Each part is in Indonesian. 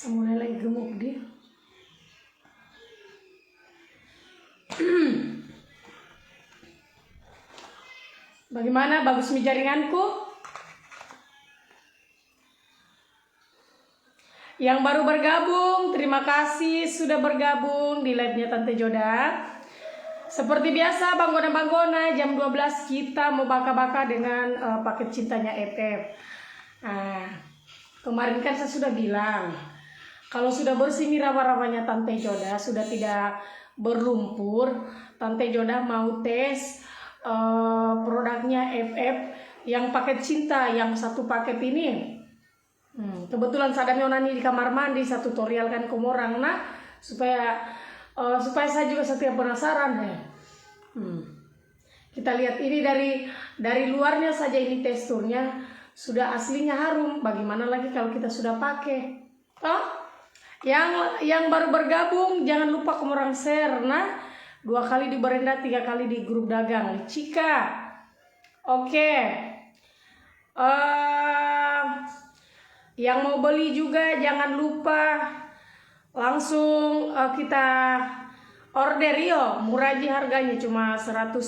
Mulai lagi gemuk dia. Bagaimana, bagus mi jaringanku? Yang baru bergabung, terima kasih sudah bergabung di live-nya Tante Joda. Seperti biasa, Banggona jam 12 kita mau baka-baka dengan paket cintanya FF. Nah, kemarin kan saya sudah bilang, kalau sudah bersih nih rawa-rawanya Tante Joda, sudah tidak berlumpur, Tante Joda mau tes produknya FF yang paket cinta, yang satu paket ini. Kebetulan sadam Yonani di kamar mandi, saya tutorial kan ke orang, nah supaya saya juga setiap penasaran ya. Kita lihat ini dari luarnya saja, ini teksturnya sudah aslinya harum. Bagaimana lagi kalau kita sudah pakai? Yang baru bergabung jangan lupa kamu orang share, nah 2 kali di beranda, 3 kali di grup dagang Cika. Oke. Yang mau beli juga jangan lupa langsung kita order yo, murah aja harganya, cuma 150.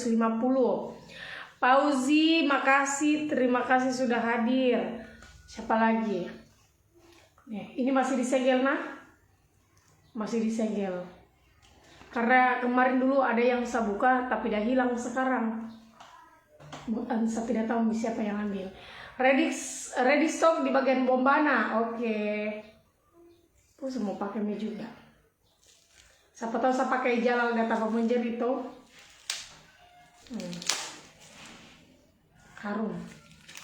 Pauzi, makasih, terima kasih sudah hadir. Siapa lagi? Ini masih disegel nah? Masih disegel. Karena kemarin dulu ada yang saya buka tapi dah hilang sekarang. Saya tidak tahu siapa yang ambil. Ready stock di bagian Bombana. Oke. Aku mau pakai mie juga. Siapa tahu saya pakai Jalal data menjadi itu. Harum.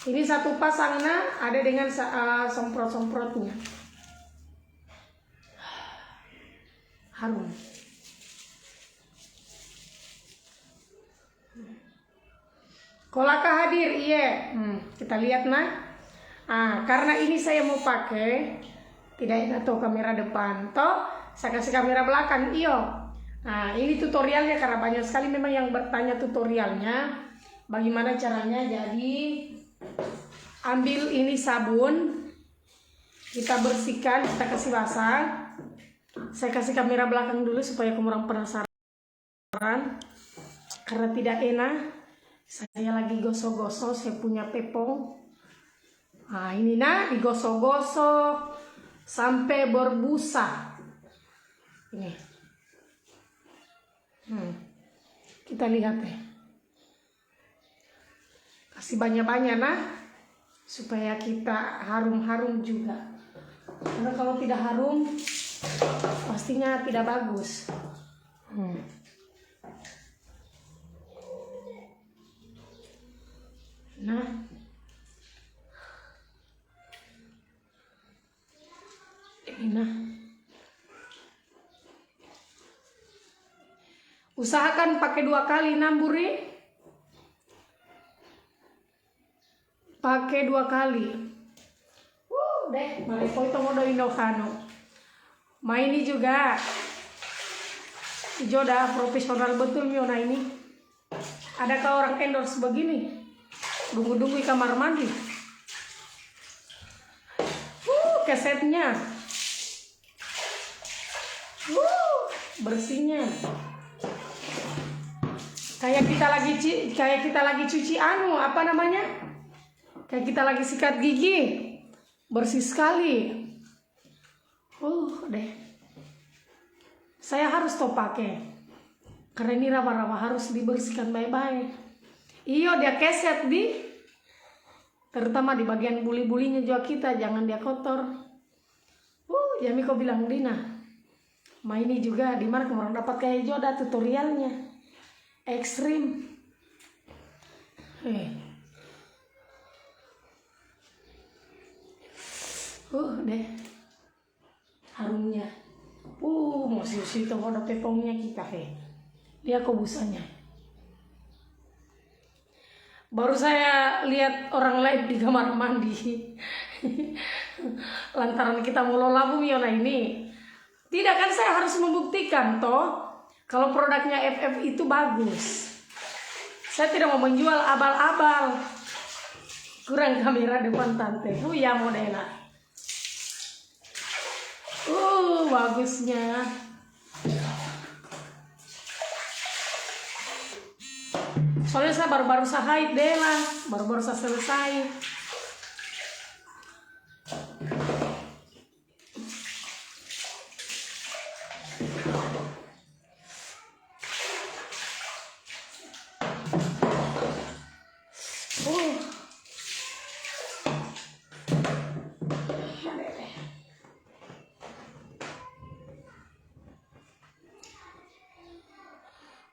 Ini satu pasangnya ada dengan semprot-semprotnya. Harum. Kolaka hadir, iya. Kita lihat nah. Karena ini saya mau pakai, tidak enak tuh kamera depan, toh saya kasih kamera belakang, iyo. Nah ini tutorialnya karena banyak sekali memang yang bertanya tutorialnya, bagaimana caranya. Jadi ambil ini sabun, kita bersihkan, kita kasih basah. Saya kasih kamera belakang dulu supaya kamu orang penasaran, karena tidak enak. Saya lagi gosok-gosok, saya punya pepong. Nah ini nah, digosok-gosok sampai berbusa. Ini. Kita lihat deh. Kasih banyak-banyak nah, supaya kita harum-harum juga. Karena kalau tidak harum, pastinya tidak bagus. Nah, ini nah, usahakan pakai 2 kali namburi, pakai 2 kali. Deh, malepo itu modo Indokano. Ini juga, Joda profesional betul Miona ini. Adakah orang endorse begini? Dungu-dungu di kamar mandi. Kesetnya. Bersihnya. Kayak kita lagi cuci apa namanya? Kayak kita lagi sikat gigi. Bersih sekali. Deh. Saya harus pakai. Karena ini rawa-rawa harus dibersihkan baik-baik. Iyo dia keset terutama di bagian buli-bulinya juga kita, jangan dia kotor. Jami kau bilang Dina. Ini juga di mana kemarin dapat kayak Joda tutorialnya. Ekstrim. Deh. Harumnya. Mau siu-siu itu ada pepongnya kita Dia kobusanya. Baru saya lihat orang live di kamar mandi. Lantaran kita mau lolabung Yona ini. Tidak kan saya harus membuktikan toh kalau produknya FF itu bagus. Saya tidak mau menjual abal-abal. Kurang kamera depan Tante. Ya modena. bagusnya. Soalnya saya baru-baru haid deh lah, baru-baru saya selesai.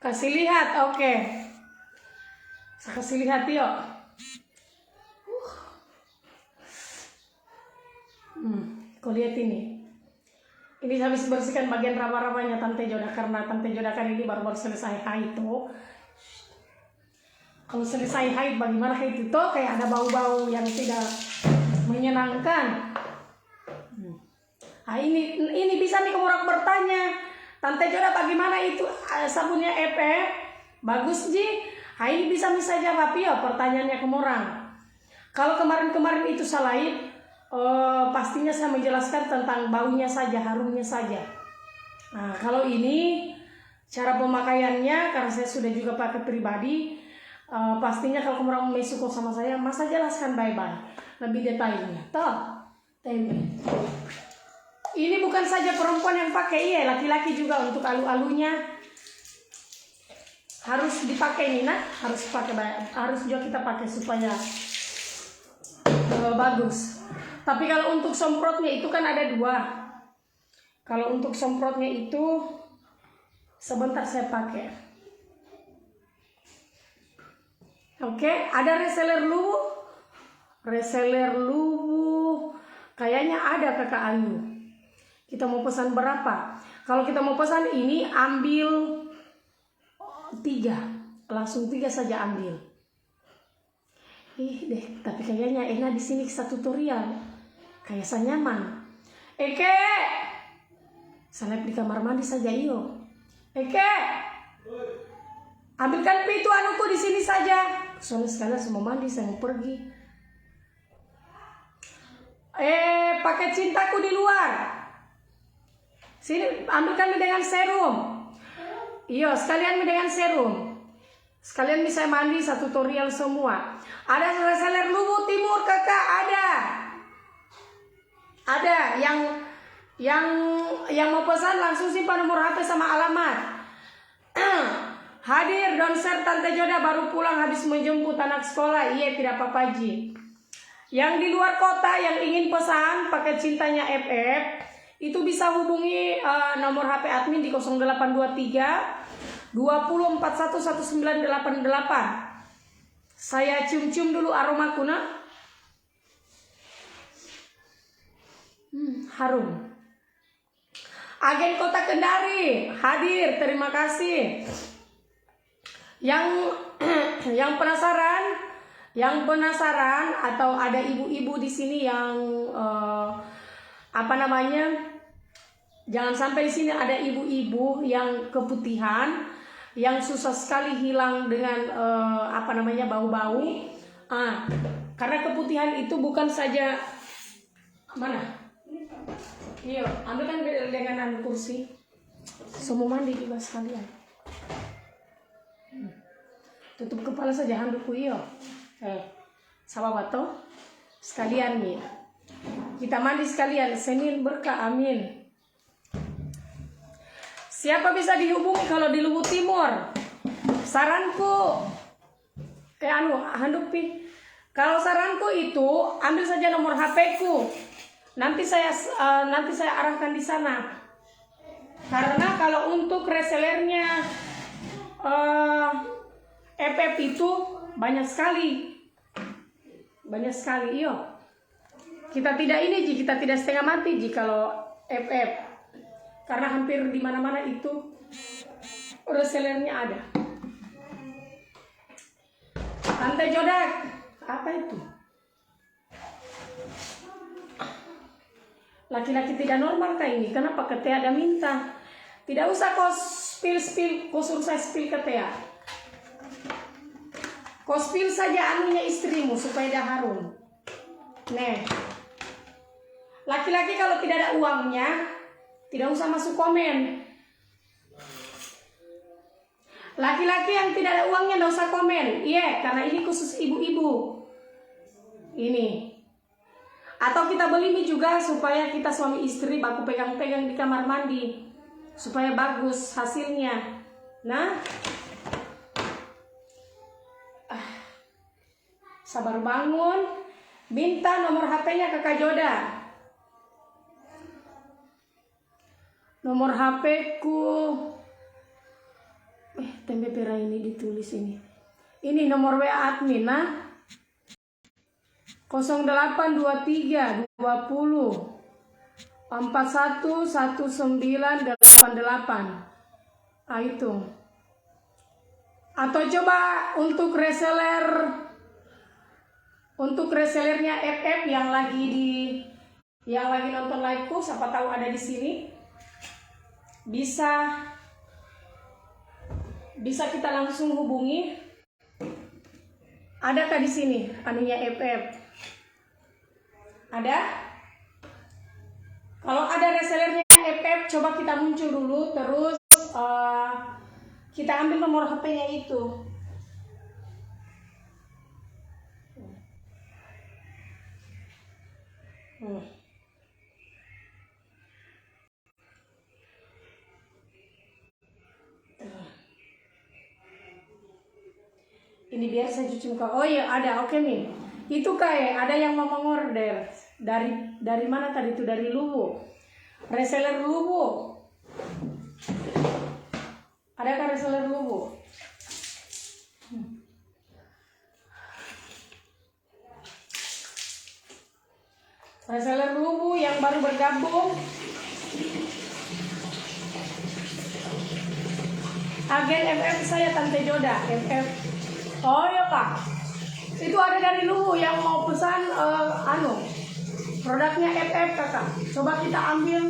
Kasih lihat, oke. Saya kasih lihat yuk. Kau lihat ini. Ini habis bersihkan bagian raba-rabanya Tante Joda, karena Tante Joda kan ini baru-baru selesai haid tuh. Kalau selesai haid bagaimana haid itu kayak ada bau-bau yang tidak menyenangkan. Nah, ini bisa nih kamu orang bertanya, Tante Joda bagaimana itu sabunnya FF? Bagus Ji. Nah, ini bisa jawab ya pertanyaannya kamu orang. Kalau kemarin-kemarin itu salah, pastinya saya menjelaskan tentang baunya saja, harumnya saja. Nah, kalau ini cara pemakaiannya, karena saya sudah juga pakai pribadi, pastinya kalau kamu orang mesuko sama saya, masa jelaskan bye-bye lebih detailnya. Toh, ini bukan saja perempuan yang pakai, laki-laki juga untuk alu-alunya harus dipakai nih, nah harus juga kita pakai supaya bagus. Tapi kalau untuk semprotnya itu kan ada dua. Kalau untuk semprotnya itu sebentar saya pakai. Oke, ada reseller luwu. Kayaknya ada Kakak Ayu. Kita mau pesan berapa? Kalau kita mau pesan ini ambil 3, langsung 3 saja ambil. Tapi kayaknya enak di sini satu tutorial. Kayak saya nyaman. Eke, salep di kamar mandi saja iyo. Eke, ambilkan pintu anuku di sini saja. Soalnya sekalian semua mandi, saya mau pergi. Pakai cintaku di luar. Sini, ambilkan dengan serum. Iya, sekalian dengan serum. Sekalian bisa mandi satu tutorial semua. Ada reseller Luwu Timur Kakak, ada yang mau pesan langsung simpan nomor HP sama alamat. Hadir donser Tante Joda baru pulang habis menjemput anak sekolah. Iya, tidak apa-apa Ji. Yang di luar kota yang ingin pesan pakai cintanya FF itu bisa hubungi nomor HP admin di 0823 2041 1988. Saya cium-cium dulu aromaku nak. Harum. Agen Kota Kendari hadir, terima kasih. Yang penasaran atau ada ibu-ibu di sini yang jangan sampai di sini ada ibu-ibu yang keputihan, yang susah sekali hilang dengan bau-bau. Karena keputihan itu bukan saja Iya, ambilkan dengan kursi. Semua mandi juga sekalian. Tutup kepala saja handukku iyo. Sahabat toh sekalian nih. Kita mandi sekalian, Senin berkah, amin. Siapa bisa dihubungi kalau di Luwu Timur? Saranku, handuk pi. Kalau saranku itu ambil saja nomor HP-ku. Nanti saya arahkan di sana. Karena kalau untuk resellernya FF itu banyak sekali, iyo. Kita tidak setengah mati kalau FF, karena hampir di mana-mana itu resellernya ada. Tante Jodak, apa itu? Laki-laki tidak normal kayak ini. Kenapa ke Tea ada minta? Tidak usah kau spill, kau suruh saya spill ke Tea. Kau spill saja anunya istrimu supaya dia harum. Nih, laki-laki kalau tidak ada uangnya, Tidak usah masuk komen. Laki-laki yang tidak ada uangnya tidak usah komen. Iya, karena ini khusus ibu-ibu. Ini. Atau kita beli mie juga supaya kita suami istri baku pegang-pegang di kamar mandi. Supaya bagus hasilnya. Nah. Sabar bangun. Minta nomor HP-nya ke Kak Joda. Nomor HP-ku. Tempe pera ini ditulis ini. Ini nomor WA admin, nah. 0823 20 41 1988. Ah, itu. Atau coba untuk resellernya FF yang lagi nonton live-ku, siapa tahu ada di sini. Bisa kita langsung hubungi. Adakah di sini anunya FF? Ada? Kalau ada resellernya FF, coba kita muncul dulu, terus kita ambil nomor HP-nya itu. Ini biar saya cuci muka. Oh iya ada, oke nih. Itu kayak ada yang mau mengorder dari mana tadi itu, dari Luwu. Reseller Luwu. Adakah reseller Luwu? Reseller Luwu yang baru bergabung. Agen FF saya Tante Joda, FF. Oh iya Kak. Itu ada dari Luwu yang mau pesan produknya FF Kakak. Coba kita ambil.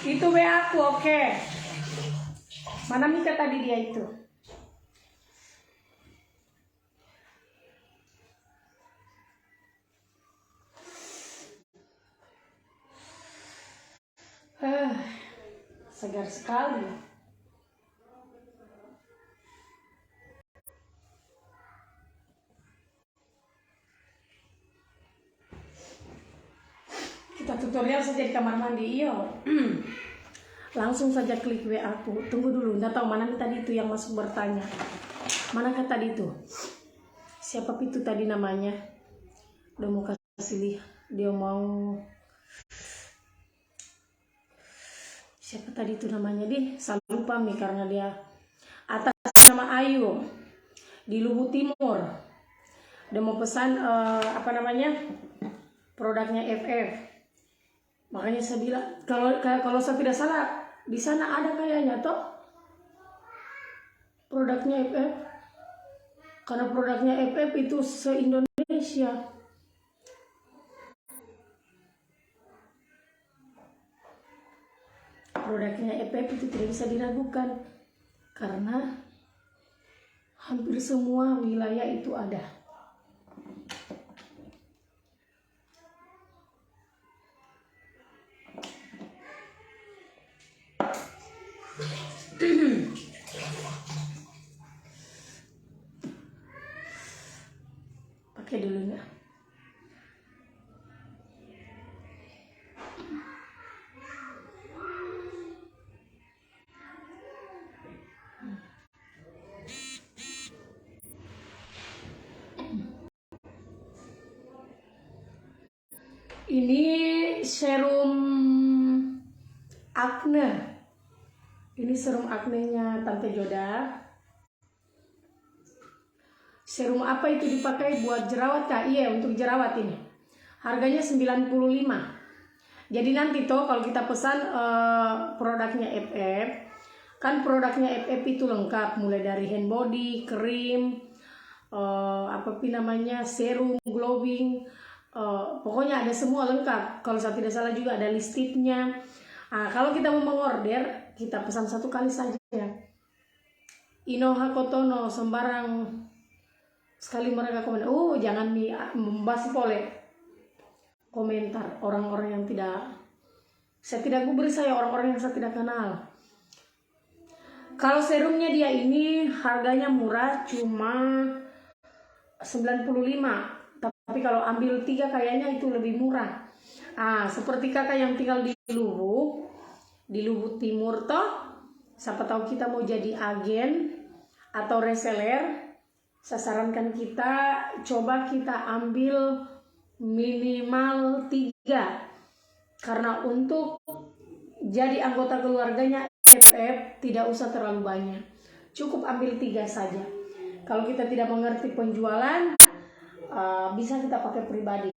Itu WA aku, oke. Mana Mika tadi dia itu? Segar sekali. Kita tutorial saja di kamar mandi, iyo. Langsung saja klik WA aku. Tunggu dulu, nggak tahu mana tadi itu yang masuk bertanya. Manakah tadi itu? Siapa itu tadi namanya? Udah mau kasih lihat. Dia mau. Siapa tadi itu namanya deh? Salah lupa nih karena dia atas nama Ayu di Luwu Timur. Dia mau pesan produknya FF. Makanya saya bilang kalau saya tidak salah di sana ada kayaknya toh produknya FF. Karena produknya FF itu se-Indonesia. Produknya FF itu tidak bisa diragukan karena hampir semua wilayah itu ada. Pakai dulu ya. Ini serum acne. Ini serum acne-nya Tante Joda. Serum apa itu dipakai buat jerawat kak? Iya, untuk jerawat ini. Harganya 95. Jadi nanti toh kalau kita pesan produknya FF, kan produknya FF itu lengkap, mulai dari hand body, krim, serum, glowing, pokoknya ada semua lengkap. Kalau saya tidak salah juga ada listipnya. Nah, kalau kita mau mengorder, kita pesan satu kali saja. Inoha Kotono, sembarang sekali mereka komen, jangan membahas boleh komentar orang-orang yang saya tidak gubris, orang-orang yang saya tidak kenal. Kalau serumnya dia ini harganya murah, cuma 95. Tapi kalau ambil 3 kayaknya itu lebih murah. Seperti kakak yang tinggal di Luwu Timur toh, siapa tahu kita mau jadi agen atau reseller, saya sarankan kita coba kita ambil minimal 3, karena untuk jadi anggota keluarganya FF tidak usah terlalu banyak, cukup ambil 3 saja. Kalau kita tidak mengerti penjualan, bisa kita pakai pribadi.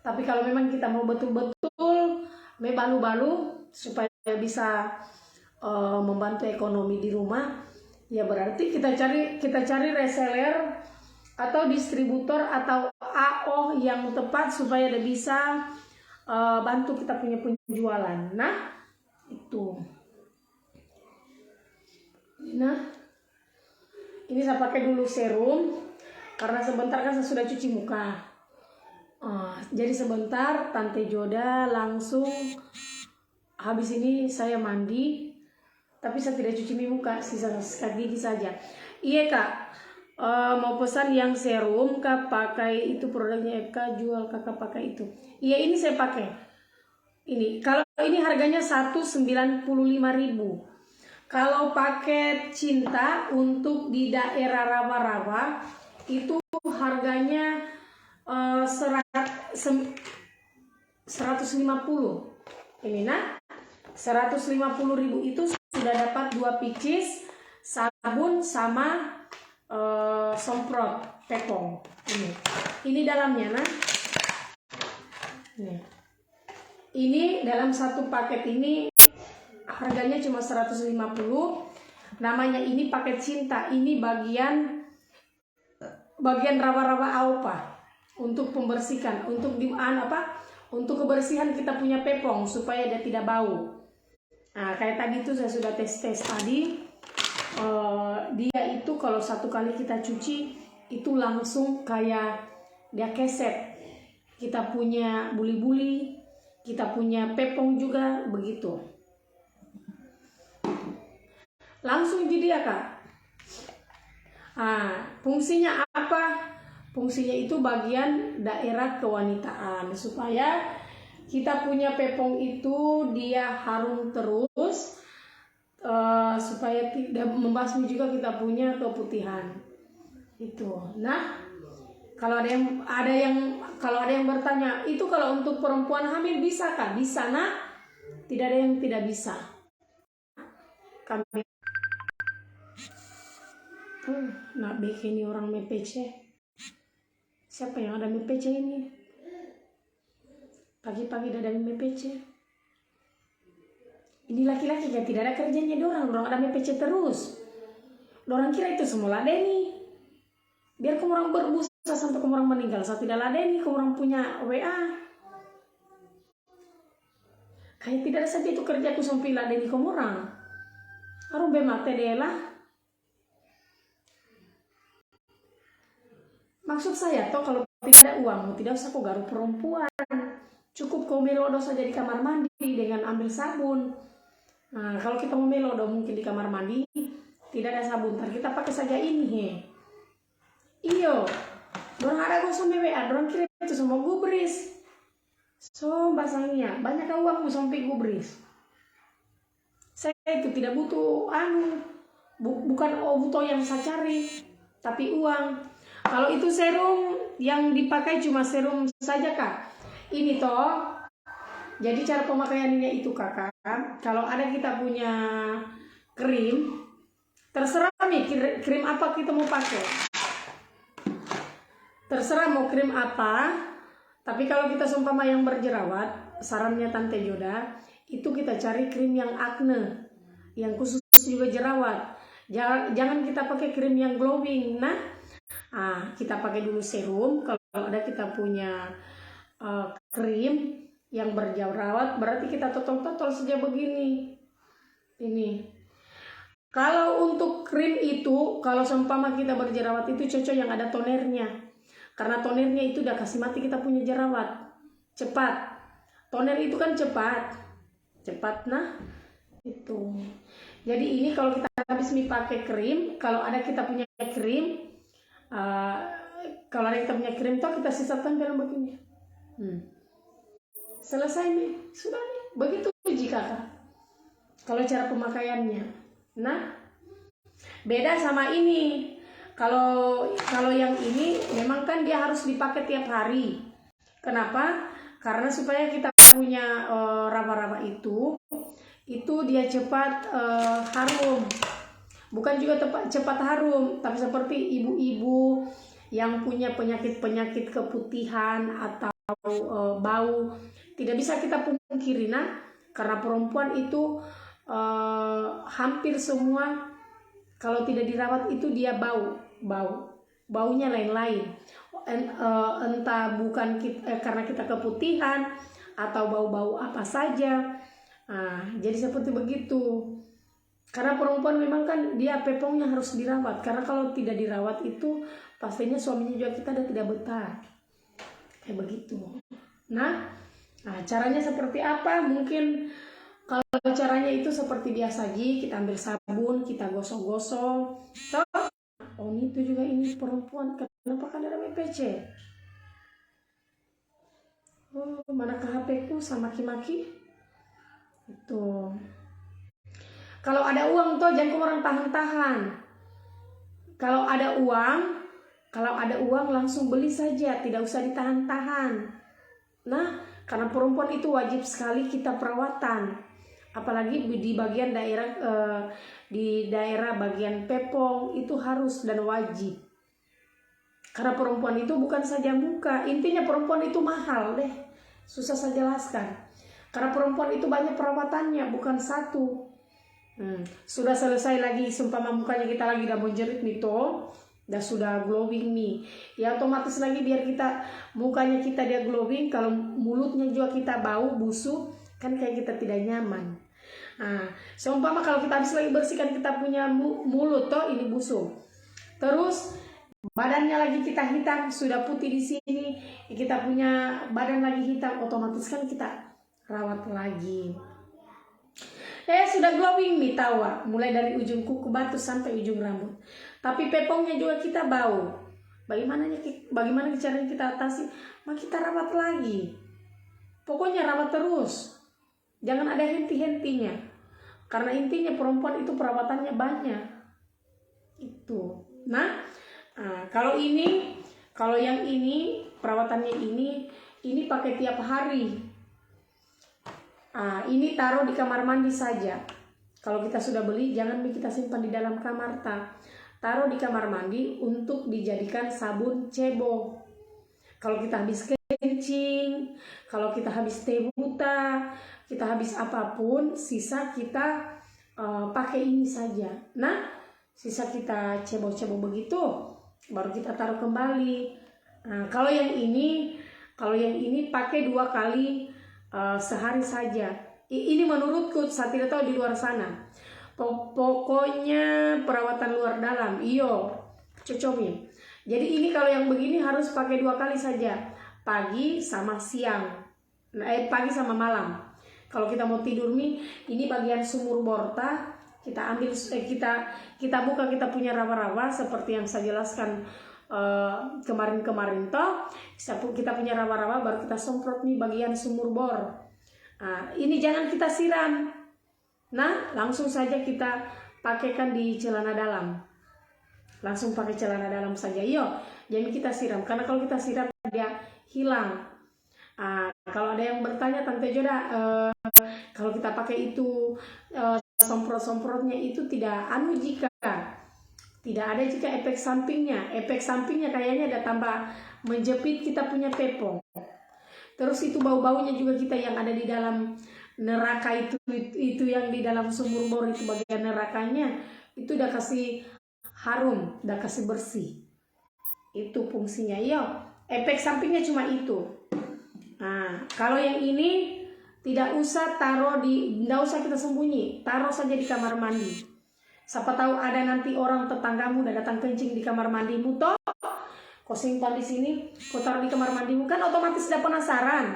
Tapi kalau memang kita mau betul-betul balu-balu supaya bisa membantu ekonomi di rumah, ya berarti kita cari reseller atau distributor atau AO yang tepat supaya dia bisa bantu kita punya penjualan. Nah, itu. Nah, ini saya pakai dulu serum karena sebentar kan saya sudah cuci muka. Jadi sebentar Tante Joda langsung habis ini saya mandi, tapi saya tidak cuci muka, sisa sikat gigi saja. Iya kak, mau pesan yang serum kak, pakai itu produknya FK, jual kakak pakai itu. Iya, ini saya pakai. Ini kalau ini harganya 195.000. Kalau paket cinta untuk di daerah rawa-rawa itu harganya 150. Ini 150.000 itu sudah dapat 2 pieces sabun sama semprot tepung. Ini dalamnya ini dalam satu paket ini harganya cuma 150. Namanya ini paket cinta. Ini bagian rawa-rawa aupa untuk pembersihan, untuk kebersihan kita punya pepong supaya dia tidak bau. Nah, kayak tadi itu saya sudah tes tadi. Dia itu kalau satu kali kita cuci itu langsung kayak dia keset. Kita punya buli-buli, kita punya pepong juga begitu. Langsung jadi ya kak. Fungsinya apa? Fungsinya itu bagian daerah kewanitaan, supaya kita punya pepong itu dia harum terus, supaya tidak membasmi juga kita punya keputihan itu. Nah, kalau ada yang bertanya, itu kalau untuk perempuan hamil bisa kah? Bisa nak? Tidak ada yang tidak bisa. Kami bikin orang MPC. Siapa yang ada MPC ini? Pagi-pagi ada MPC. Ini laki-laki yang tidak ada kerjanya, dorang ada MPC terus. Dorang kira itu semua ladeni. Biar kamu orang berbusa sampai kamu orang meninggal, saya tidak ladeni, kamu orang punya WA. Kayak tidak ada saja itu kerjaku sampai ladeni kamu orang. Harus bemate dela. Maksud saya toh kalau tidak ada uang, tidak usah kau garu perempuan. Cukup kau melodo saja di kamar mandi dengan ambil sabun. Nah, kalau kita mau melodo mungkin di kamar mandi tidak ada sabun, kita pakai saja ini. Iyo, dorang ada gosong WA, dorang kira itu semua gubris. So basangnya banyak uangmu sampai gubris. Saya itu tidak butuh bukan butuh yang saya cari, tapi uang. Kalau itu serum yang dipakai cuma serum saja kak. Ini toh jadi cara pemakaiannya itu kakak, kalau ada kita punya krim, terserah nih krim apa kita mau pakai, terserah mau krim apa. Tapi kalau kita seumpama yang berjerawat, sarannya Tante Joda itu kita cari krim yang akne, yang khusus juga jerawat. Jangan kita pakai krim yang glowing. Nah, kita pakai dulu serum. Kalau ada kita punya krim yang berjerawat, berarti kita totol-totol saja begini. Ini. Kalau untuk krim itu, kalau seumpama kita berjerawat itu cocok yang ada tonernya. Karena tonernya itu udah kasih mati kita punya jerawat. Cepat. Toner itu kan cepat. Nah, itu. Jadi ini kalau kita habis pakai krim, kalau ada kita punya krim, kalau ada kita punya krim toh kita sisa tempel begini. Selesai nih, sudah nih. Begitu jika kalau cara pemakaiannya. Nah, beda sama ini. Kalau yang ini memang kan dia harus dipakai tiap hari. Kenapa? Karena supaya kita punya raba-raba itu dia cepat harum. Bukan juga cepat harum, tapi seperti ibu-ibu yang punya penyakit keputihan atau bau, tidak bisa kita pungkiri karena perempuan itu hampir semua kalau tidak dirawat itu dia baunya lain-lain. Entah bukan karena kita keputihan atau bau-bau apa saja. Jadi seperti begitu. Karena perempuan memang kan dia pepongnya harus dirawat. Karena kalau tidak dirawat itu pastinya suaminya juga kita tidak betah. Kayak begitu. Nah, caranya seperti apa? Mungkin kalau caranya itu seperti biasa aja, kita ambil sabun, kita gosok-gosok. Oh ini itu juga ini perempuan, kenapa kan ada BPC? Oh, manakah HP ku sama maki-maki? Itu. Kalau ada uang toh jangan orang tahan-tahan. Kalau ada uang langsung beli saja, tidak usah ditahan-tahan. Nah, karena perempuan itu wajib sekali kita perawatan. Apalagi di bagian daerah bagian pepong itu harus dan wajib. Karena perempuan itu bukan saja muka, intinya perempuan itu mahal deh. Susah saya jelaskan. Karena perempuan itu banyak perawatannya, bukan satu. Sudah selesai lagi seumpama mukanya kita lagi udah menjerit nih toh, dan sudah glowing nih. Ya otomatis lagi biar kita mukanya kita dia glowing, kalau mulutnya juga kita bau busuk, kan kayak kita tidak nyaman. Seumpama kalau kita habis lagi bersihkan kita punya mulut toh ini busuk. Terus badannya lagi kita hitam, sudah putih di sini, kita punya badan lagi hitam, otomatis kan kita rawat lagi. Sudah glowing nih tawa, mulai dari ujung kuku batu sampai ujung rambut. Tapi pepongnya juga kita bau. Bagaimana caranya kita atasi? Kita rawat lagi. Pokoknya rawat terus. Jangan ada henti-hentinya. Karena intinya perempuan itu perawatannya banyak. Itu. Nah, kalau yang ini perawatannya ini pakai tiap hari. Ini taruh di kamar mandi saja. Kalau kita sudah beli, jangan kita simpan di dalam kamar taruh di kamar mandi untuk dijadikan sabun cebo. Kalau kita habis kencing, kalau kita habis teh buta, kita habis apapun, sisa kita pakai ini saja. Nah, sisa kita cebo-cebo begitu, baru kita taruh kembali. Kalau yang ini pakai 2 kali sehari saja. Ini menurutku, saya tidak tahu di luar sana. Pokoknya perawatan luar dalam, cocoknya. Jadi ini kalau yang begini harus pakai 2 kali saja, pagi sama siang, pagi sama malam. Kalau kita mau tidur ini bagian sumur borta, kita ambil, kita buka, kita punya raba-raba seperti yang saya jelaskan kemarin toh, kita punya raba-raba, baru kita semprot nih bagian sumur bor. Ini jangan kita siram. Nah, langsung saja kita pakaikan di celana dalam. Langsung pakai celana dalam saja. Jangan kita siram, karena kalau kita siram dia hilang. Kalau ada yang bertanya Tante Joda, kalau kita pakai itu semprot-semprotnya itu tidak jika tidak ada jika efek sampingnya kayaknya ada tambah menjepit kita punya pepong. Terus itu bau-baunya juga kita yang ada di dalam neraka itu yang di dalam sumur bor itu bagian nerakanya itu udah kasih harum, udah kasih bersih. Itu fungsinya. Iya, efek sampingnya cuma itu. Kalau yang ini tidak usah tidak usah kita sembunyi, taruh saja di kamar mandi. Siapa tahu ada nanti orang tetanggamu udah datang kencing di kamar mandimu, toh kau simpan di sini, kau taruh di kamar mandimu, kan otomatis udah penasaran.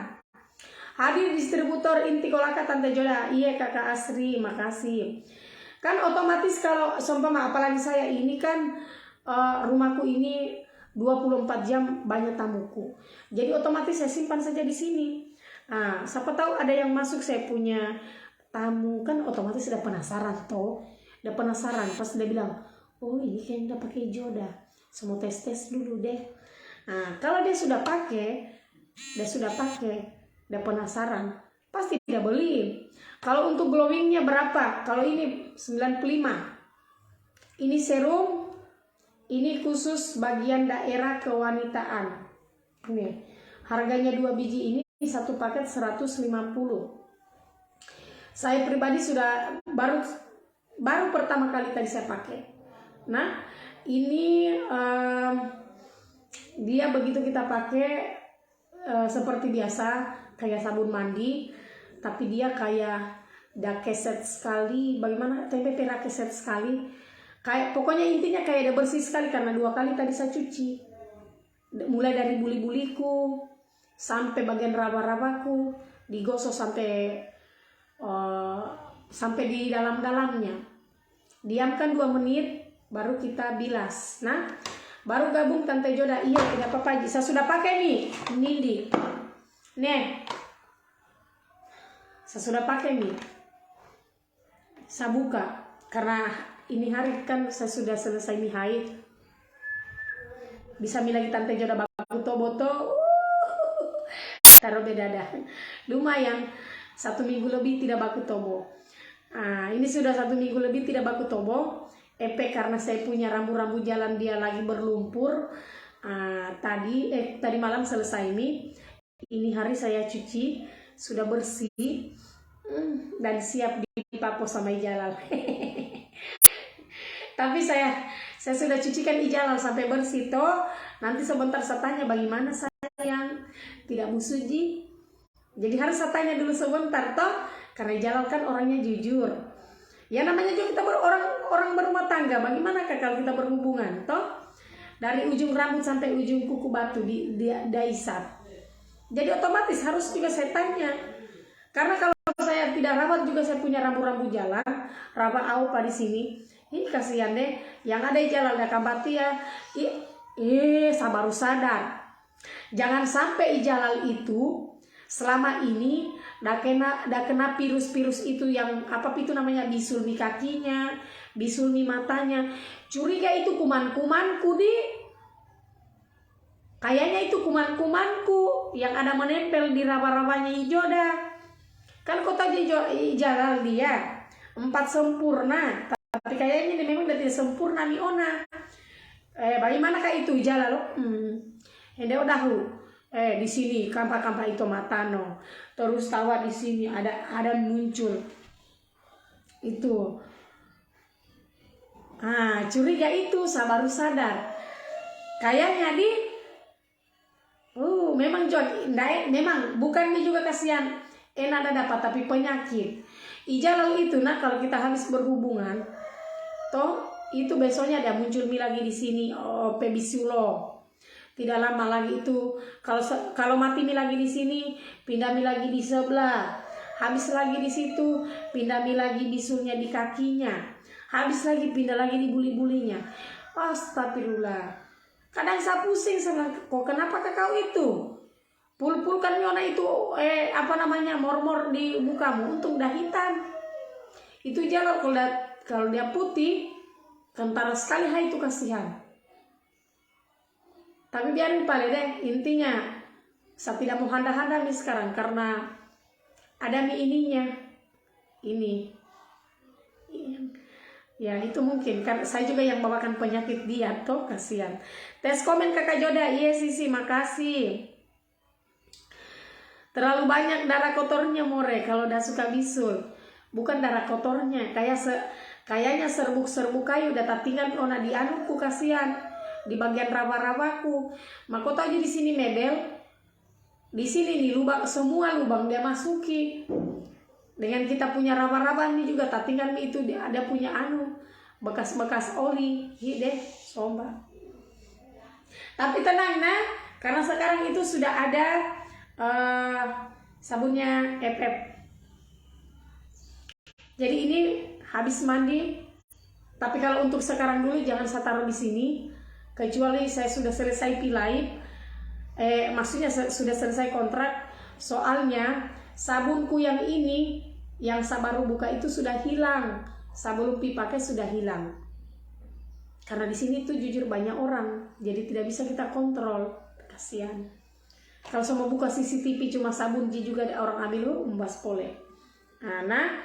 Hadir distributor inti kolaka Tante Joda. Iya Kakak Asri, makasih. Kan otomatis kalau seumpama apalagi saya ini kan rumahku ini 24 jam banyak tamuku. Jadi otomatis saya simpan saja di sini. Siapa tahu ada yang masuk saya punya tamu, kan otomatis udah penasaran toh. Udah penasaran pas dia bilang, "Oh, ini kayaknya udah pakai Joda. Semua tes dulu deh." Kalau dia sudah pakai, udah penasaran, pasti dia beli. Kalau untuk glowingnya berapa? Kalau ini 95. Ini serum, ini khusus bagian daerah kewanitaan. Ini harganya 2 biji ini satu paket 150. Saya pribadi sudah baru pertama kali tadi saya pakai. Nah, ini dia begitu kita pakai seperti biasa kayak sabun mandi, tapi dia kayak keset sekali. Bagaimana tempe keset sekali? Kayak pokoknya intinya kayak udah bersih sekali karena 2 kali tadi saya cuci. Mulai dari buli-buliku sampai bagian raba-rabaku digosok sampai di dalam-dalamnya. Diamkan 2 menit baru kita bilas. Nah, baru gabung Tante Joda. Iya, tidak apa-apa. Saya sudah pakai nih. Nindi. Nih. Saya sudah pakai nih. Saya buka karena ini hari kan saya sudah selesai mi haid. Bisa mi lagi Tante Joda baku toboto. Taruh di dada. Lumayan. 1 minggu lebih tidak baku tobo. Ini sudah 1 minggu lebih tidak baku tobo. Efek karena saya punya rambu-rambu jalan dia lagi berlumpur. Tadi malam selesai ini hari saya cuci sudah bersih dan siap dipapo sama Ijalal. Tapi saya sudah cucikan Ijalal sampai bersih toh. Nanti sebentar saya tanya bagaimana sayang, tidak musuji. Jadi harus saya tanya dulu sebentar toh, karena Ijalal kan orangnya jujur. Ya namanya juga kita orang berumah tangga, bagaimana kalau kita berhubungan toh? Dari ujung rambut sampai ujung kuku batu di daisat. Jadi otomatis harus juga saya tanya. Karena kalau saya tidak rawat juga saya punya rambu-rambu jalan, raba aupa di sini. Ini kasihan deh, yang ada Ijalal ada kambati ya. Sabar sadar. Jangan sampai Ijalal itu selama ini dah kena virus-virus itu yang apa itu namanya, bisul di kakinya, bisul di matanya. Curiga itu kuman-kumanku kayaknya itu kuman-kumanku yang ada menempel di raba-rabanya Ijoda. Kan kota Ijalal dia 4 sempurna, tapi kayaknya dia memang tidak sempurna miona. Bagaimanakah itu Ijalal? Hende odahu. Di sini kampa-kampa itu matano. Terus tawa di sini ada muncul. Itu. Curiga itu, saya baru sadar. Kayaknya memang memang bukan ini juga kasihan. Enak ada dapat tapi penyakit. Ijalal itu kalau kita habis berhubungan, toh itu besoknya ada muncul lagi di sini pebisulo. Tidak lama lagi itu kalau mati lagi di sini, pindah lagi di sebelah. Habis lagi di situ, pindah lagi bisulnya di kakinya. Habis lagi pindah lagi di buli-bulinya. Astagfirullah. Kadang saya pusing sama kok kenapa kau itu? Pul-pul kan nyona itu mormor di mukamu untung dah hitam. Itu Jalal kalau dia putih kentara sekali itu kasihan. Tapi biarin pale deh, intinya Saya tidak mau handa-handa nih sekarang karena ada mie ininya. Ini. Ya itu mungkin kan saya juga yang bawakan penyakit dia toh, kasihan. Tes komen Kakak Joda, iya Sisi, makasih. Terlalu banyak darah kotornya More kalau udah suka bisul. Bukan darah kotornya, kayaknya serbuk-serbuk kayu udah tak tinggal ona di anuku, kasihan. Di bagian raba-rabaku. Maka tahu di sini mebel. Di sini nih lubang, semua lubang dia masuki. Dengan kita punya raba-raba ini juga tak tinggal itu ada punya bekas-bekas oli, deh, somba. Tapi tenang nah, karena sekarang itu sudah ada sabunnya FF. Jadi ini habis mandi. Tapi kalau untuk sekarang dulu jangan saya taruh di sini, kecuali saya sudah selesai pilai. Maksudnya sudah selesai kontrak. Soalnya sabunku yang ini yang saya baru buka itu sudah hilang. Sabun pakai sudah hilang. Karena di sini tuh jujur banyak orang, jadi tidak bisa kita kontrol. Kasihan. Kalau saya mau buka CCTV cuma sabun juga ada orang ambil membas pole. Nah,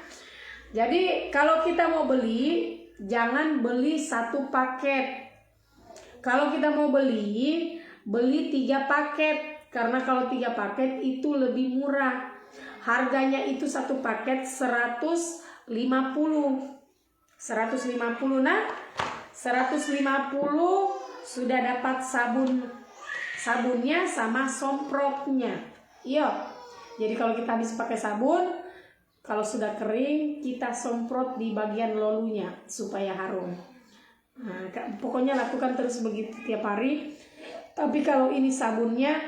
jadi kalau kita mau beli jangan beli satu paket. Kalau kita mau beli 3 paket, karena kalau 3 paket itu lebih murah. Harganya itu satu paket 150. Nah, 150 sudah dapat sabunnya sama somprotnya. Iya. Jadi kalau kita habis pakai sabun, kalau sudah kering kita semprot di bagian lolunya supaya harum. Nah, pokoknya lakukan terus begitu tiap hari. Tapi kalau ini sabunnya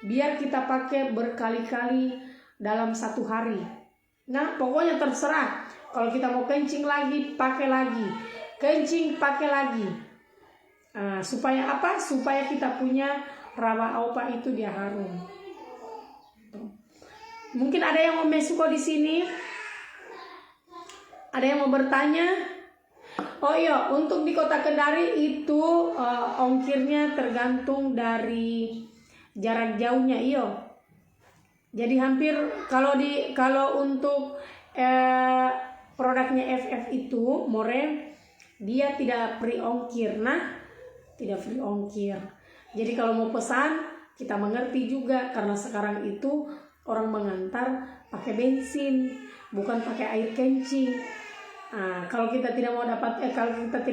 biar kita pakai berkali-kali dalam satu hari. Nah, pokoknya terserah. Kalau kita mau kencing lagi, pakai lagi. Kencing, pakai lagi. Supaya apa? Supaya kita punya raba opa itu dia harum. Mungkin ada yang mau mesuko di sini. Ada yang mau bertanya? Oh iya, untuk di Kota Kendari itu ongkirnya tergantung dari jarak jauhnya, iyo. Jadi hampir kalau untuk produknya FF itu More dia tidak free ongkir. Nah, tidak free ongkir. Jadi kalau mau pesan kita mengerti juga karena sekarang itu orang mengantar pakai bensin, bukan pakai air kencing. Kalau kita tidak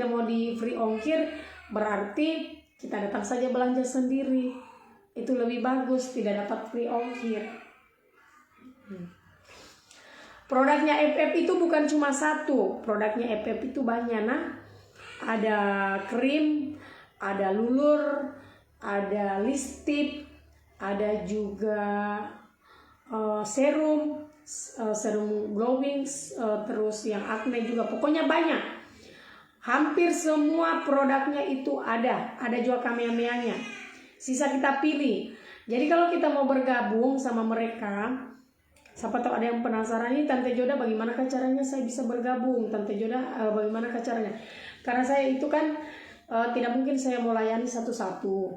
mau di free ongkir, berarti kita datang saja belanja sendiri. Itu lebih bagus, tidak dapat free ongkir. Produknya FF itu bukan cuma satu, produknya FF itu banyak. Nah, ada krim, ada lulur, ada lipstick, ada juga serum glowing, terus yang acne juga, pokoknya banyak. Hampir semua produknya itu ada juga Kamehameha-nya. Sisa kita pilih. Jadi kalau kita mau bergabung sama mereka, siapa tahu ada yang penasaran nih, Tante Joda bagaimana caranya saya bisa bergabung? Tante Joda bagaimana caranya? Karena saya itu kan tidak mungkin saya mau layani satu-satu.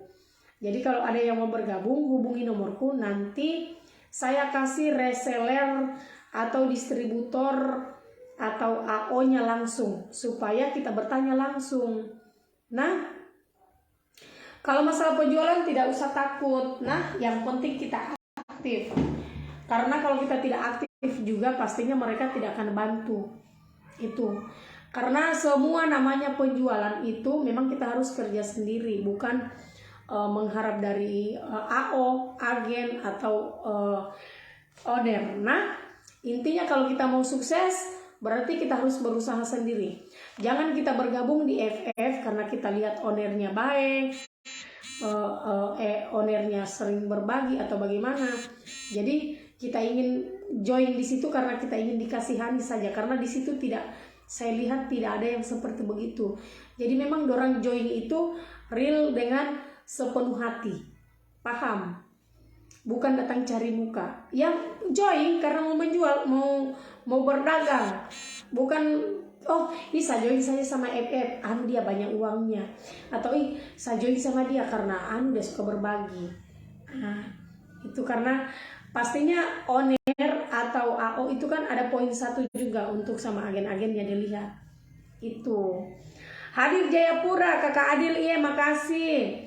Jadi kalau ada yang mau bergabung, hubungi nomorku, nanti saya kasih reseller atau distributor atau AO-nya langsung supaya kita bertanya langsung. Nah, kalau masalah penjualan tidak usah takut. Nah, yang penting kita aktif. Karena kalau kita tidak aktif juga pastinya mereka tidak akan bantu. Itu. Karena semua namanya penjualan itu memang kita harus kerja sendiri, bukan mengharap dari AO, agen atau owner. Nah, intinya kalau kita mau sukses berarti kita harus berusaha sendiri. Jangan kita bergabung di FF karena kita lihat ownernya baik, ownernya sering berbagi atau bagaimana. Jadi kita ingin join di situ karena kita ingin dikasihani saja. Karena di situ saya lihat tidak ada yang seperti begitu. Jadi memang dorang join itu real dengan sepenuh hati, paham, bukan datang cari muka. Yang join karena mau menjual, mau berdagang, bukan saya join saja sama FF, dia banyak uangnya, atau saya join sama dia karena dia suka berbagi. Itu karena pastinya owner atau AO itu kan ada poin 1 juga untuk sama agen-agennya dilihat. Itu. Hadir Jayapura, Kakak Adil, iya makasih.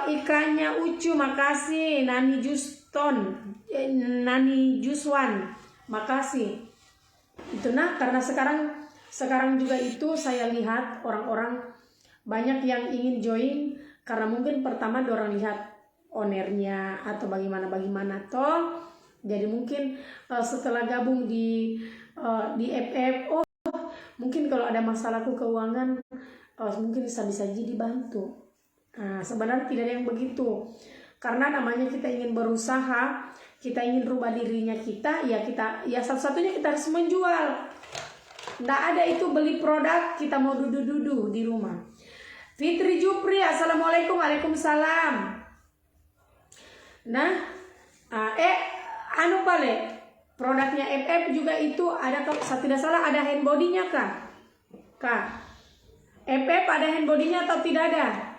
Ikannya Ucu, makasih. Nani Juswan, makasih. Itu karena sekarang juga itu saya lihat orang-orang banyak yang ingin join karena mungkin pertama dorang lihat ownernya atau bagaimana toh. Jadi mungkin setelah gabung di FF, oh mungkin kalau ada masalah keuangan mungkin bisa jadi dibantu. Sebenarnya tidak ada yang begitu, karena namanya kita ingin berusaha, kita ingin rubah dirinya kita ya satu-satunya kita harus menjual. Nggak ada itu beli produk kita mau dudu di rumah. Fitri Jupri, assalamualaikum. Waalaikumsalam. Nah, Pale, produknya FF juga itu ada, kalau tidak salah ada hand body-nya Kak? FF ada hand body-nya atau tidak ada?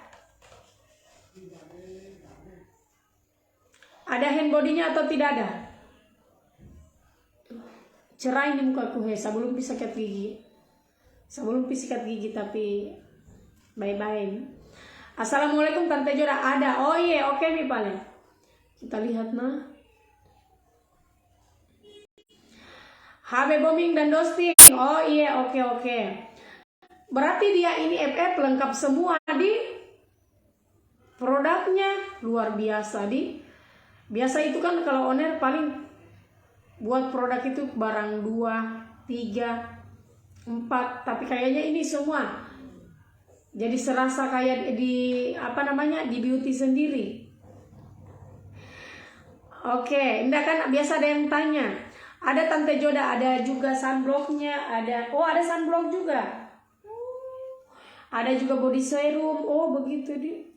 Ada hand body-nya atau tidak ada? Cerah ini mukaku sebelum sikat gigi tapi bye-bye. Assalamualaikum Tante Joda, ada. Oh iya, oke Mi Pale. Kita lihat HB Bombing dan Dosting. Oh iya, oke. Berarti dia ini FF lengkap semua di produknya, luar biasa di. Biasa itu kan kalau owner paling buat produk itu barang 2, 3, 4, tapi kayaknya ini semua. Jadi serasa kayak di di beauty sendiri. Oke, enggak kan biasa ada yang tanya. Ada Tante Joda, ada juga sunblocknya, ada sunblock juga. Ada juga body serum. Oh, begitu di.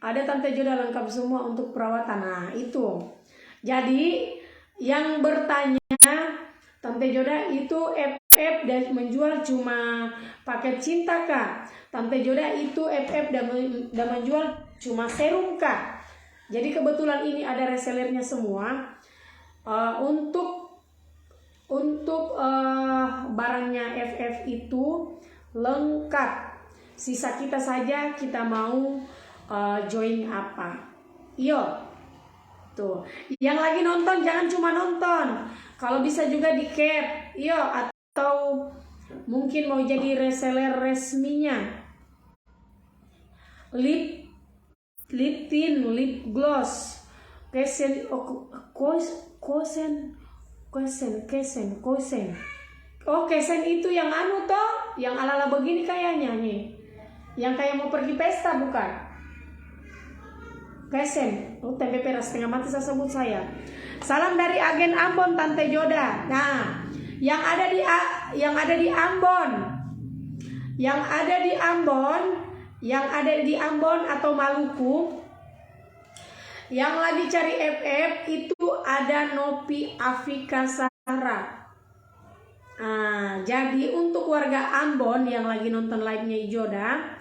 Ada Tante Joda lengkap semua untuk perawatan. Nah, itu. Jadi, yang bertanya Tante Joda itu FF dan menjual cuma paket cinta Kak? Tante Joda itu FF dan menjual cuma serum Kak? Jadi kebetulan ini ada resellernya semua. Untuk barangnya FF itu lengkap. Sisa kita saja kita mau join apa. Yo. Tuh. Yang lagi nonton jangan cuma nonton. Kalau bisa juga di cap. Yo, atau mungkin mau jadi reseller resminya. Lip tint, lip gloss, kosen. Oh, kesen itu yang toh, yang ala-ala begini kayaknya nih. Yang kayak mau pergi pesta bukan? Kesen. Oh, tempe peras setengah mati saya sebut saya. Salam dari agen Ambon Tante Joda. Nah, yang ada di Ambon atau Maluku, yang lagi cari FF itu ada Nopi Afika Sahara. Jadi untuk warga Ambon yang lagi nonton live-nya Ijoda,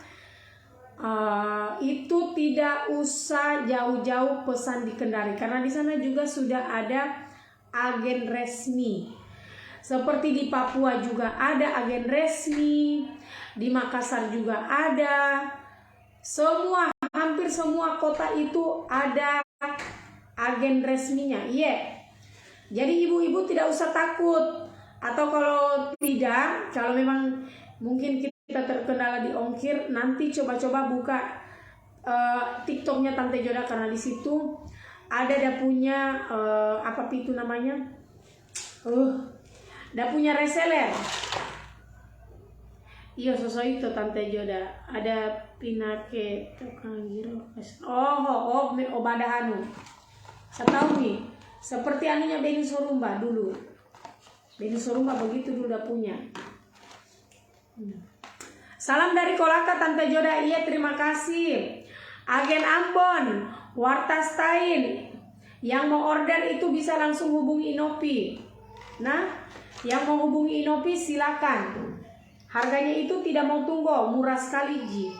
itu tidak usah jauh-jauh pesan di Kendari, karena di sana juga sudah ada agen resmi. Seperti di Papua juga ada agen resmi, di Makassar juga ada. Hampir semua kota itu ada agen resminya. Jadi ibu-ibu tidak usah takut. Atau kalau memang mungkin kita terkendala di ongkir, nanti coba-coba buka TikToknya Tante Joda, karena di situ ada punya punya reseller. Iya, sosok itu Tante Joda. Ada pinake tukang giro. Obadahanu. Setahu nih, seperti anunya Beni Sorumba dulu. Beni Sorumba begitu dulu udah punya. Salam dari Kolaka Tante Joda. Iya, terima kasih. Agen Ambon, Warta Stain. Yang mau order itu bisa langsung hubungi Inopi. Nah, yang mau hubungi Inopi silakan. Harganya itu tidak mau tunggu, murah sekali Ji.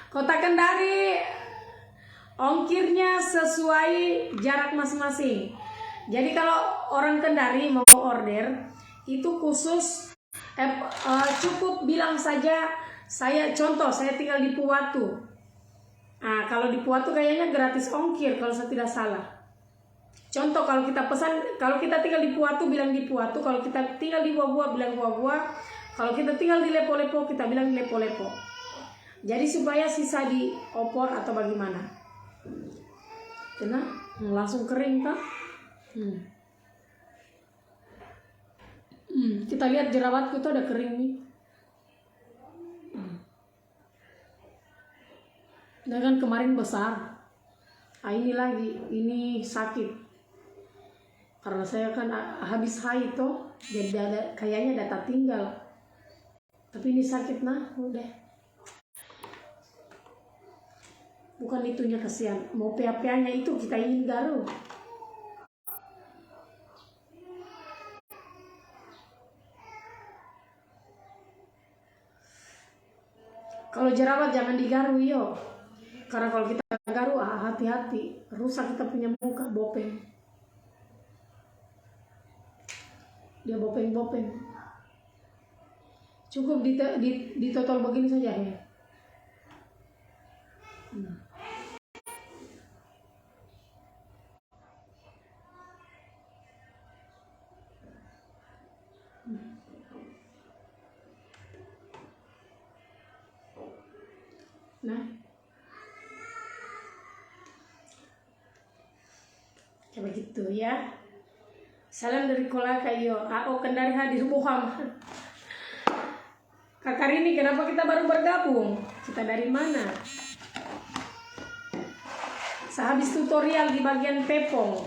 Kota Kendari, Ongkirnya sesuai jarak masing-masing. Jadi kalau orang Kendari mau order itu khusus cukup bilang saja saya tinggal di Puwatu. Nah, kalau di Puwatu kayaknya gratis ongkir kalau saya tidak salah. Contoh kalau kita pesan, kalau kita tinggal di Puwatu bilang di Puwatu, kalau kita tinggal di Buah-Buah bilang Buah-Buah, kalau kita tinggal di Lepo-Lepo kita bilang di Lepo-Lepo. Jadi supaya sisa di opor atau bagaimana. Kena langsung kering kan? Kita lihat jerawatku tuh ada kering nih. Nah kan kemarin besar. Ah, ini lagi, ini sakit. Karena saya kan habis haid tuh, jadi kayaknya data tinggal. Tapi ini sakit nah, udah. Bukan itunya kasihan, mau PA-PA-nya itu kita ingin garu. Kalau jerawat jangan digaru yo. Karena kalau kita garu hati-hati, rusak kita punya muka, bopeng. Dia bopeng-bopeng. Cukup ditotol begini saja ya. Nah, kayak begitu ya. Salam dari Kolaka yo. AO Kendari hadir Muhammad. Kakak ini kenapa kita baru bergabung? Kita dari mana? Sehabis tutorial di bagian tepung.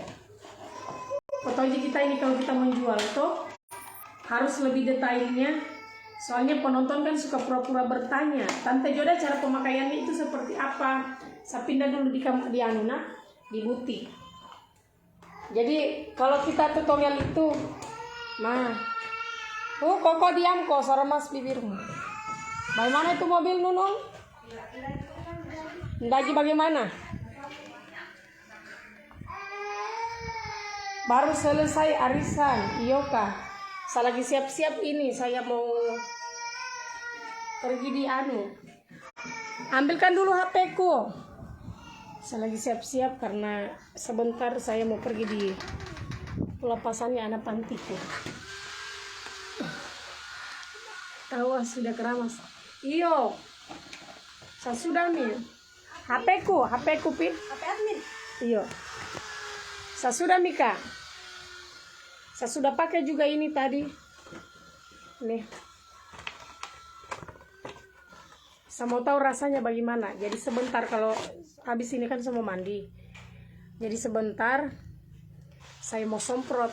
Pokoknya kita ini kalau kita menjual tuh harus lebih detailnya. Soalnya penonton kan suka pura-pura bertanya, Tante Joda cara pemakaiannya itu seperti apa? Saya pindah dulu di Anuna, di butik. Jadi kalau kita tutorial itu, nah, kok diam kok, suara mas bibirmu. Bagaimana itu mobil Nunung? Ndagi bagaimana? Baru selesai arisan, iya kah? Saya lagi siap-siap ini, saya mau pergi di ambilkan dulu HP-ku. Saya lagi siap-siap karena sebentar saya mau pergi di pelepasannya anak pantiku. Tahu sudah keramas. Iyo, saya sudah nih. HP-ku Pin. HP admin. Iyo. Saya sudah Mika. Saya sudah pakai juga ini tadi. Nih. Saya mau tahu rasanya bagaimana. Jadi sebentar kalau habis ini kan saya mau mandi. Jadi sebentar saya mau semprot.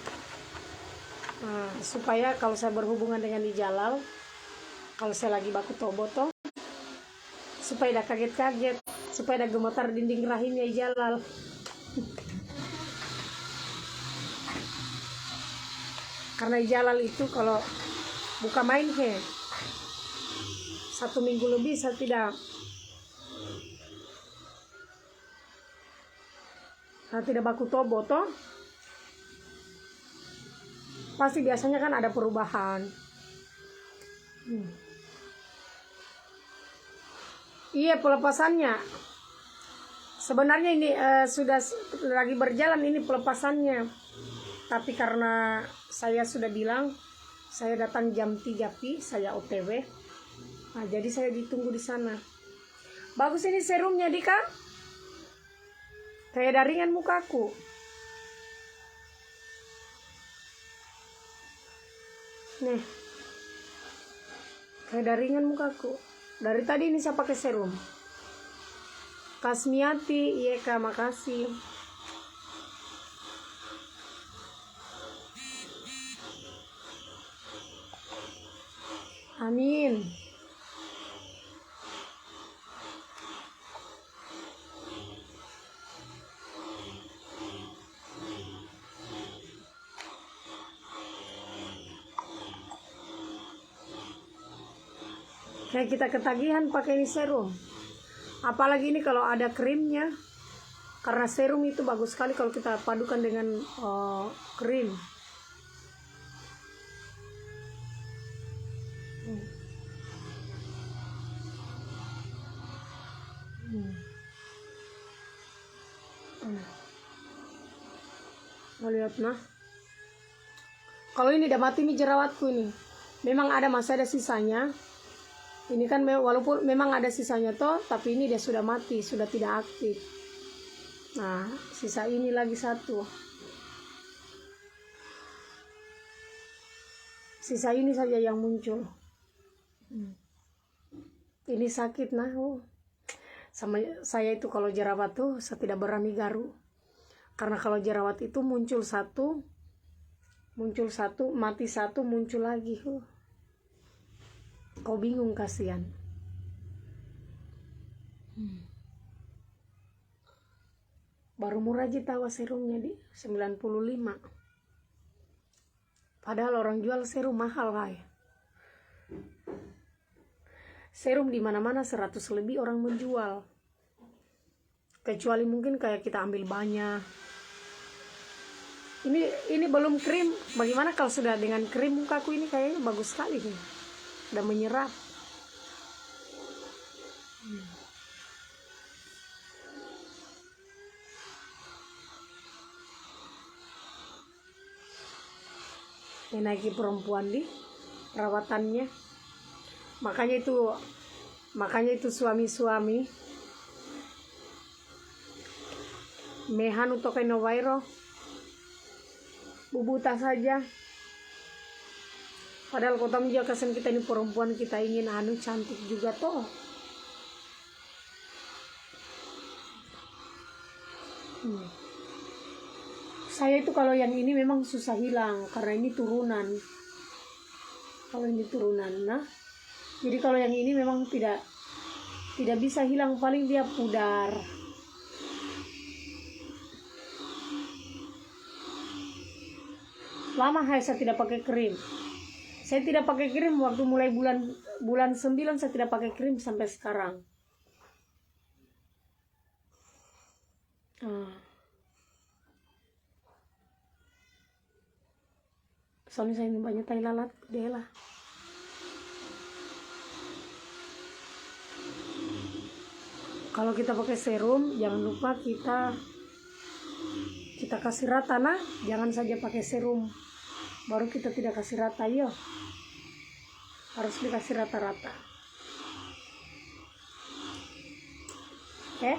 Nah, supaya kalau saya berhubungan dengan Ijalal, kalau saya lagi baku tobo toh, supaya tidak kaget-kaget, supaya tidak gemetar dinding rahimnya Ijalal. Karena Ijalal itu kalau buka main 1 minggu lebih saya tidak baku tobo toh, pasti biasanya kan ada perubahan. Iya pelepasannya sebenarnya ini sudah lagi berjalan ini pelepasannya, tapi karena saya sudah bilang saya datang jam 3 pi, saya OTW. Nah, jadi saya ditunggu di sana. Bagus ini serumnya Dika. Kayak daringan mukaku. Nih. Kayak daringan mukaku. Dari tadi ini saya pakai serum. Kasmiati, iya Kak, makasih. Amin. Kayak kita ketagihan pakai ini serum. Apalagi ini kalau ada krimnya. Karena serum itu bagus sekali kalau kita padukan dengan krim. Lihat nah. Kalau ini udah mati nih jerawatku ini. Memang ada masih ada sisanya. Ini kan walaupun memang ada sisanya toh, tapi ini dia sudah mati, sudah tidak aktif. Nah, sisa ini lagi satu. Sisa ini saja yang muncul. Ini sakit nah. Sama saya itu kalau jerawat tuh saya tidak berani garu. Karena kalau jerawat itu muncul satu, mati satu, muncul lagi. Kau bingung, kasihan. Baru murah aja tawa serumnya di 95. Padahal orang jual serum mahal lah. Serum di mana-mana 100 lebih orang menjual. Kecuali mungkin kayak kita ambil banyak. Ini belum krim. Bagaimana kalau sudah dengan krim mukaku ini kayaknya bagus sekali nih. Udah menyerap. Menaiki perempuan di perawatannya. Makanya itu suami-suami mehan untuk enovairo bubuta saja. Padahal kota menjaga kesan kita ini perempuan, kita ingin cantik juga toh. Saya itu kalau yang ini memang susah hilang karena ini turunan. Kalau ini turunan, nah. Jadi kalau yang ini memang tidak bisa hilang, paling dia pudar. Lama saya tidak pakai krim. Saya tidak pakai krim waktu mulai bulan 9 saya tidak pakai krim sampai sekarang. Soalnya saya ini banyak tai lalat deh lah. Kalau kita pakai serum, jangan lupa kita kasih rata nah. Jangan saja pakai serum baru kita tidak kasih rata, yo. Harus dikasih rata-rata. Oke?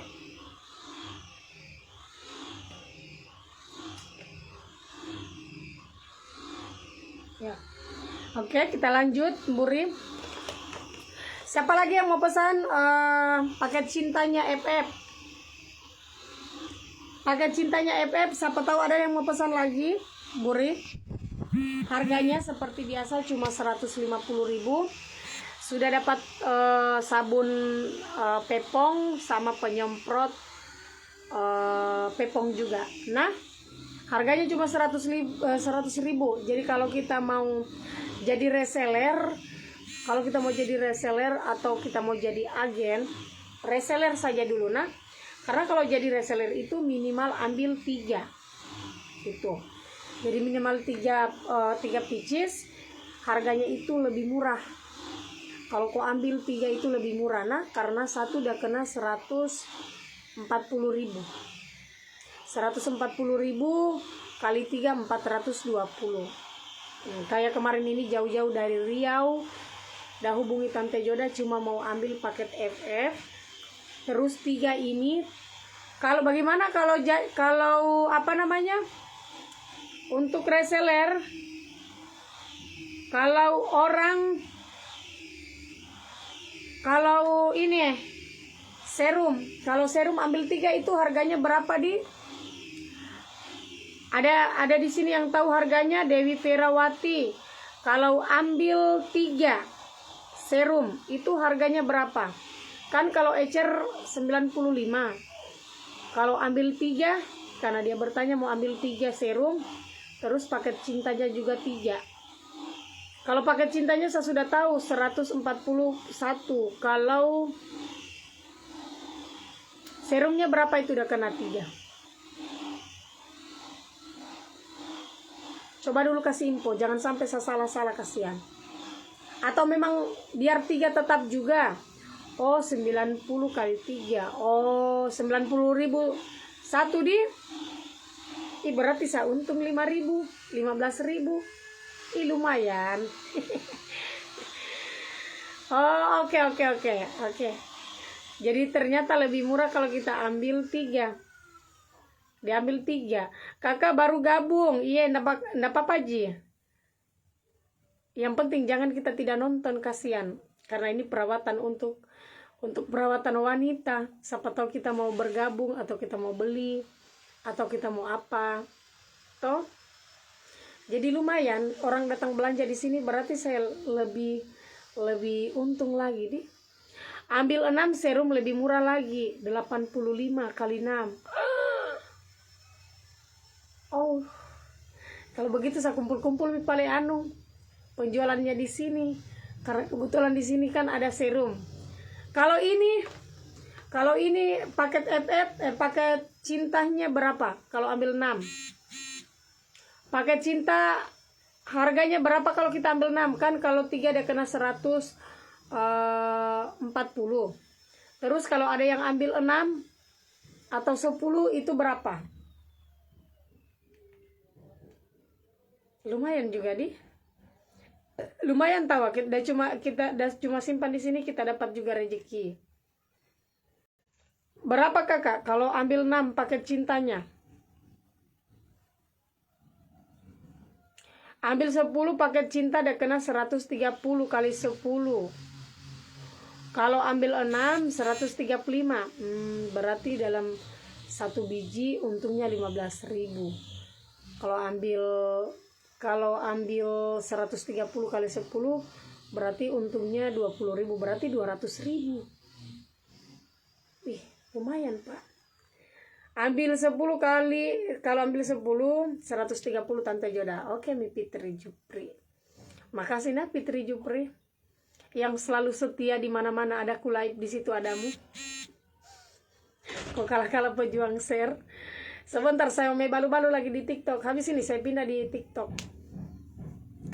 Ya. Oke, kita lanjut, Buri. Siapa lagi yang mau pesan paket cintanya FF? Paket cintanya FF, siapa tahu ada yang mau pesan lagi, Buri. Harganya seperti biasa cuma 150.000. Sudah dapat sabun pepong sama penyemprot pepong juga. Nah, harganya cuma 100.000. Jadi kalau kita mau jadi reseller, atau kita mau jadi agen, reseller saja dulu nah. Karena kalau jadi reseller itu minimal ambil 3 gitu. Jadi minimal 3 pieces, harganya itu lebih murah. Kalau kau ambil 3 itu lebih murah nah, karena satu udah kena 140.000. 140.000 kali 3 420. Kayak kemarin ini jauh-jauh dari Riau, dah hubungi Tante Joda cuma mau ambil paket FF. Terus 3 ini kalau bagaimana kalau apa namanya? Untuk reseller, kalau ini serum, kalau serum ambil 3 itu harganya berapa di? Ada di sini yang tahu harganya, Dewi Ferawati. Kalau ambil 3 serum itu harganya berapa? Kan kalau ecer 95. Kalau ambil 3, karena dia bertanya mau ambil 3 serum, terus paket cintanya juga 3. Kalau paket cintanya saya sudah tahu 141. Kalau Serumnya berapa itu udah kena 3? Coba dulu kasih info, jangan sampai saya salah-salah, kasihan. Atau memang biar 3 tetap juga. Oh 90 kali 3. Oh 90.000 satu di. Berarti saya untung 5.000, 15.000. Lumayan. Oh oke. Jadi ternyata lebih murah kalau kita ambil 3. Diambil 3. Kakak baru gabung. Iya, enggak apa-apa Ji. Yang penting jangan kita tidak nonton, kasihan. Karena ini perawatan untuk perawatan wanita. Siapa tahu kita mau bergabung atau kita mau beli atau kita mau apa. Toh? Jadi lumayan orang datang belanja di sini, berarti saya lebih untung lagi nih. Ambil 6 serum lebih murah lagi, 85 kali 6. Oh, kalau begitu saya kumpul-kumpul paling penjualannya di sini, karena kebetulan di sini kan ada serum. Kalau ini paket paket cintanya berapa? Kalau ambil 6, paket cinta harganya berapa kalau kita ambil 6? Kan kalau 3 dia kena 140. Terus kalau ada yang ambil 6 atau 10 itu berapa? Lumayan juga lumayan tahu, kita cuma simpan di sini, kita dapat juga rezeki. Berapa kakak kalau ambil 6 paket cintanya? Ambil 10 paket cinta dia kena 130 kali 10. Kalau ambil 6 135. Berarti dalam satu biji untungnya 15.000. Kalau ambil 130 kali 10 berarti untungnya 20.000, berarti 200.000. Lumayan Pak. Ambil 10 kali, kalau ambil 10 130 Tante Joda. Oke, Mi Fitri Jupri. Makasih nah Fitri Jupri yang selalu setia di mana-mana ada live, di situ adamu. Kok kalah-kalah pejuang share. Sebentar saya mau balu-balu lagi di TikTok. Habis ini saya pindah di TikTok.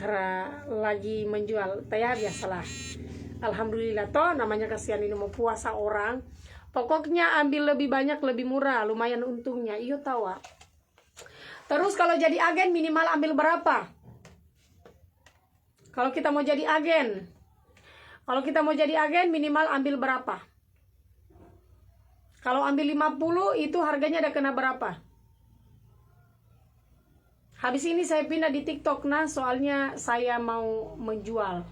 Karena lagi menjual. Ya biasalah. Alhamdulillah toh namanya kasihan ini mau puasa orang. Pokoknya ambil lebih banyak lebih murah, lumayan untungnya. Iyo tawa. Terus kalau jadi agen minimal ambil berapa? Kalau kita mau jadi agen. Kalau kita mau jadi agen minimal ambil berapa? Kalau ambil 50 itu harganya udah kena berapa? Habis ini saya pindah di TikTok nah, soalnya saya mau menjual.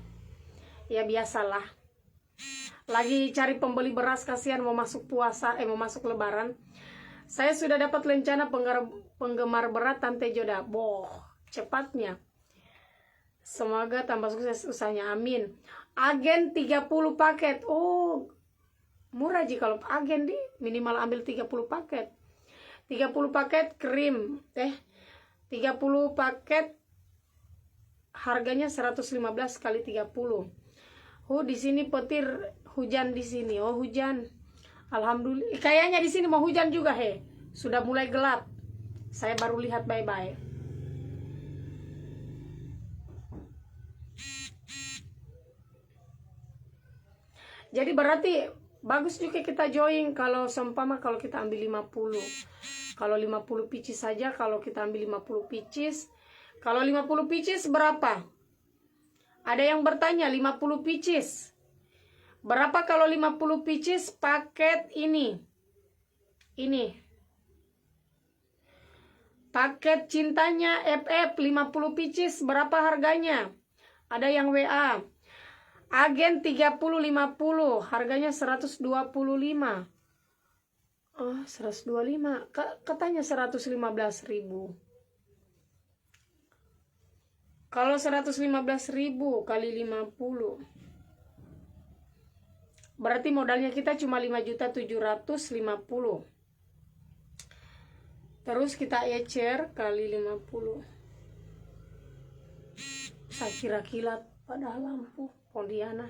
Ya biasalah. Lagi cari pembeli beras, kasihan mau masuk puasa, mau masuk lebaran. Saya sudah dapat rencana penggemar berat Tante Joda. Cepatnya. Semoga tambah sukses usahanya, amin. Agen 30 paket. Oh, murah Ji kalau agen minimal ambil 30 paket. 30 paket krim 30 paket harganya 115 kali 30. Di sini petir hujan di sini. Oh, hujan. Alhamdulillah. Kayaknya di sini mau hujan juga Sudah mulai gelap. Saya baru lihat bye-bye. Jadi berarti bagus juga kita join kalau seumpama kalau kita ambil 50. Kalau 50 pieces saja, kalau kita ambil 50 pieces. Kalau 50 pieces berapa? Ada yang bertanya 50 pieces. Berapa kalau 50 pieces paket ini? Ini. Paket cintanya FF 50 pieces berapa harganya? Ada yang WA. Agen 30-50 harganya 125. Oh, 125. Katanya 115.000. Kalau 115.000 kali 50 berarti modalnya kita cuma 5.750.000. Terus kita ecer kali 50. Saya kira kilat padahal lampu Pondiana.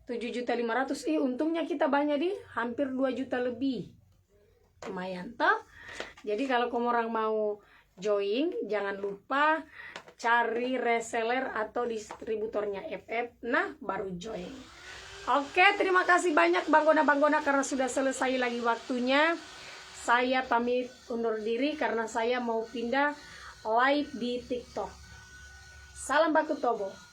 7.500.000. Untungnya kita banyak di hampir 2 juta lebih. Lumayan toh. Jadi kalau kamu orang mau join, jangan lupa cari reseller atau distributornya FF. Nah, baru join. Oke, terima kasih banyak Banggona karena sudah selesai lagi waktunya. Saya pamit undur diri karena saya mau pindah live di TikTok. Salam baku Tobo.